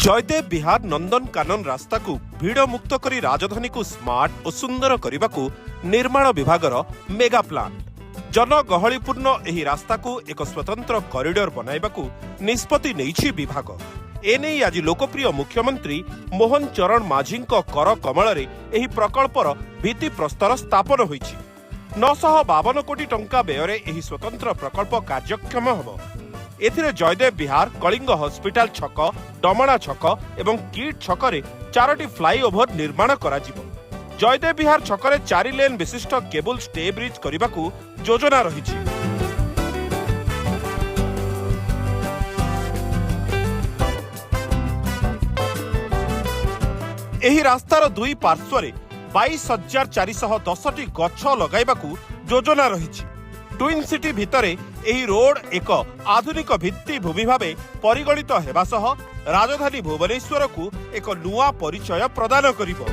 जयदेव विहार नंदनकानन रास्ता को भीड़ मुक्त करी राजधानी को स्मार्ट और सुंदर करने को निर्माण विभागर मेगा प्लान जनगहलीपूर्ण एही रास्ता को एक स्वतंत्र कॉरिडोर बनाइबाकू निष्पत्ति नेइछि विभाग। एने आज लोकप्रिय मुख्यमंत्री मोहन चरण माझी कर कमल एही प्रकल्पर भित्ति प्रस्तर स्थापन होइछि। 952 कोटी टंका व्यय एही स्वतंत्र प्रकल्प कार्यक्षम हबो। एथिरे जयदेव विहार कलिंग हॉस्पिटल छक डमणा छक एवं किट छकरे 4टी फ्लाईओवर निर्माण कराजिबो। जयदेव विहार छकरे 4 लेन विशिष्ट केबल स्टे ब्रिज करबाकू योजना रहिछि। एही रास्तार दुई पार्श्वरे 22,410टी गछ लगाइबाकू योजना रहिछि। ट्विन सिटी भितरे एही रोड एक आधुनिक भित्ति भूमि भावे परिगणित हेबा सह राजधानी भुवनेश्वर को एक नुआ परिचय प्रदान करिबो।